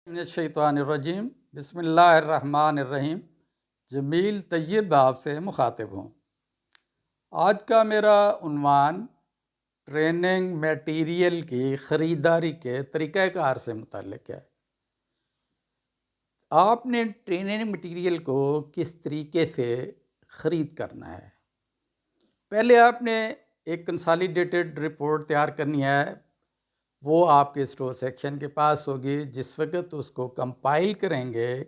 من الشیطان الرجیم بسم اللہ الرحمن الرحیم۔ جمیل طیب آپ سے مخاطب ہوں۔ آج کا میرا عنوان ٹریننگ میٹیریل کی خریداری کے طریقہ کار سے متعلق ہے۔ آپ نے ٹریننگ میٹیریل کو کس طریقے سے خرید کرنا ہے؟ پہلے آپ نے ایک کنسالیڈیٹڈ رپورٹ تیار کرنی ہے، وہ آپ کے اسٹور سیکشن کے پاس ہوگی۔ جس وقت اس کو کمپائل کریں گے،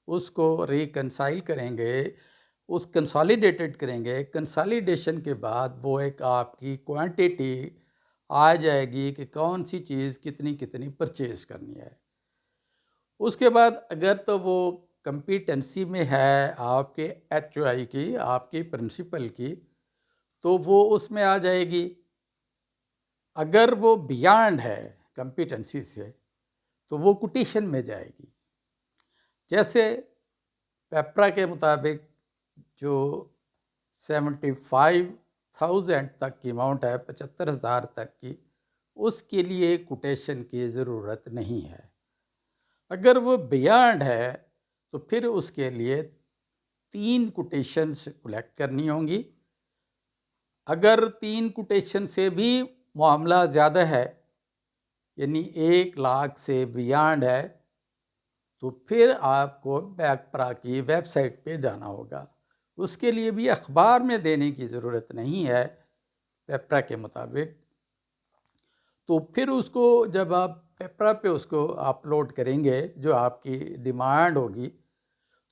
اس کو ریکنسائل کریں گے، اس کنسالیڈیٹڈ کریں گے، کنسالیڈیشن کے بعد وہ ایک آپ کی کوانٹیٹی آ جائے گی کہ کون سی چیز کتنی پرچیز کرنی ہے۔ اس کے بعد اگر تو وہ کمپیٹنسی میں ہے آپ کے ایچ او آئی کی، آپ کی پرنسپل کی، تو وہ اس میں آ جائے گی۔ اگر وہ بیانڈ ہے کمپیٹنسی سے تو وہ کوٹیشن میں جائے گی۔ جیسے پیپرا کے مطابق جو 75,000 تک کی اماؤنٹ ہے، 75,000 تک کی، اس کے لیے کوٹیشن کی ضرورت نہیں ہے۔ اگر وہ بیانڈ ہے تو پھر اس کے لیے 3 کوٹیشنز کلیکٹ کرنی ہوں گی۔ اگر 3 کوٹیشن سے بھی معاملہ زیادہ ہے، یعنی 1,00,000 سے بیانڈ ہے، تو پھر آپ کو پیپرا کی ویب سائٹ پہ جانا ہوگا۔ اس کے لیے بھی اخبار میں دینے کی ضرورت نہیں ہے پیپرا کے مطابق۔ تو پھر اس کو جب آپ پیپرا پہ اس کو اپلوڈ کریں گے، جو آپ کی ڈیمانڈ ہوگی،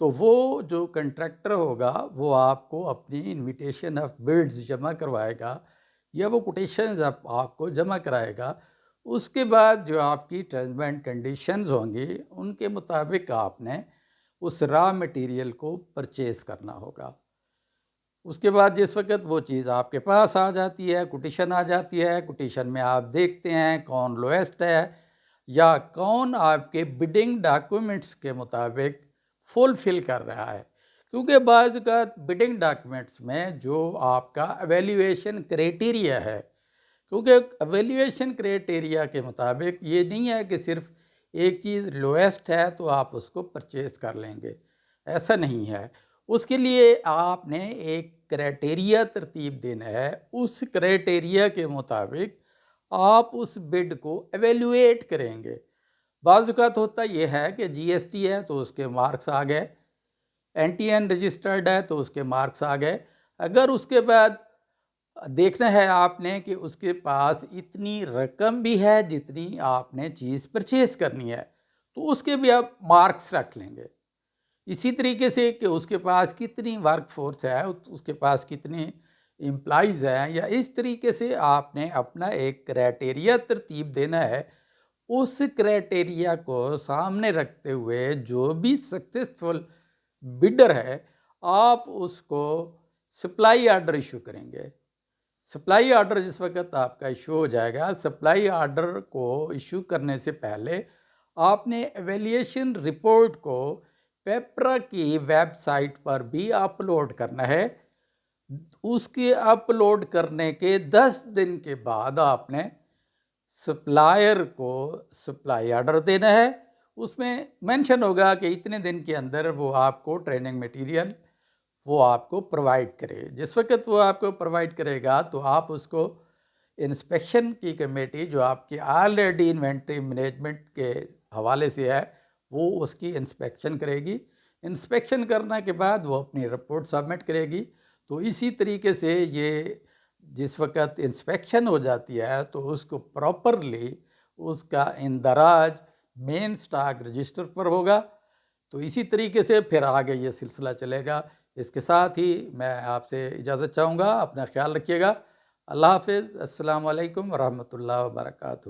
تو وہ جو کنٹریکٹر ہوگا وہ آپ کو اپنی انویٹیشن آف بلڈز جمع کروائے گا، یا وہ کوٹیشنز آپ کو جمع کرائے گا۔ اس کے بعد جو آپ کی ٹرمز اینڈ کنڈیشنز ہوں گی، ان کے مطابق آپ نے اس را مٹیریل کو پرچیز کرنا ہوگا۔ اس کے بعد جس وقت وہ چیز آپ کے پاس آ جاتی ہے، کوٹیشن آ جاتی ہے، کوٹیشن میں آپ دیکھتے ہیں کون لویسٹ ہے، یا کون آپ کے بڈنگ ڈاکومنٹس کے مطابق فلفل کر رہا ہے۔ کیونکہ بعض اوقات بڈنگ ڈاکومنٹس میں جو آپ کا ایویلیویشن کرائٹیریا ہے، کیونکہ ایویلیویشن کرائٹیریا کے مطابق یہ نہیں ہے کہ صرف ایک چیز لویسٹ ہے تو آپ اس کو پرچیز کر لیں گے، ایسا نہیں ہے۔ اس کے لیے آپ نے ایک کرائٹیریا ترتیب دینا ہے۔ اس کرائٹیریا کے مطابق آپ اس بڈ کو ایویلیویٹ کریں گے۔ بعض اوقات ہوتا یہ ہے کہ جی ایس ٹی ہے تو اس کے مارکس آ گئے، این ٹی این رجسٹرڈ ہے تو اس کے مارکس آ گئے۔ اگر اس کے بعد دیکھنا ہے آپ نے کہ اس کے پاس اتنی رقم بھی ہے جتنی آپ نے چیز پرچیز کرنی ہے، تو اس کے بھی آپ مارکس رکھ لیں گے۔ اسی طریقے سے کہ اس کے پاس کتنی ورک فورس ہے، اس کے پاس کتنی امپلائیز ہیں، یا اس طریقے سے آپ نے اپنا ایک کرائٹیریا ترتیب دینا ہے۔ اس کرائٹیریا کو سامنے رکھتے ہوئے جو بھی سکسیسفل بڈر ہے، آپ اس کو سپلائی آرڈر ایشو کریں گے۔ سپلائی آرڈر جس وقت آپ کا ایشو ہو جائے گا، سپلائی آرڈر کو ایشو کرنے سے پہلے آپ نے ایویلیویشن رپورٹ کو پیپرا کی ویب سائٹ پر بھی اپلوڈ کرنا ہے۔ اس کے اپلوڈ کرنے کے 10 دن کے بعد آپ نے سپلائر کو سپلائی آرڈر دینا ہے۔ اس میں مینشن ہوگا کہ اتنے دن کے اندر وہ آپ کو ٹریننگ میٹیریل وہ آپ کو پرووائڈ کرے۔ جس وقت وہ آپ کو پرووائڈ کرے گا تو آپ اس کو انسپیکشن کی کمیٹی جو آپ کی آلریڈی انوینٹری مینجمنٹ کے حوالے سے ہے، وہ اس کی انسپیکشن کرے گی۔ انسپیکشن کرنے کے بعد وہ اپنی رپورٹ سبمٹ کرے گی۔ تو اسی طریقے سے یہ جس وقت انسپیکشن ہو جاتی ہے تو اس کو پراپرلی اس کا اندراج مین سٹاک رجسٹر پر ہوگا۔ تو اسی طریقے سے پھر آگے یہ سلسلہ چلے گا۔ اس کے ساتھ ہی میں آپ سے اجازت چاہوں گا۔ اپنا خیال رکھیے گا۔ اللہ حافظ۔ السلام علیکم ورحمۃ اللہ وبرکاتہ۔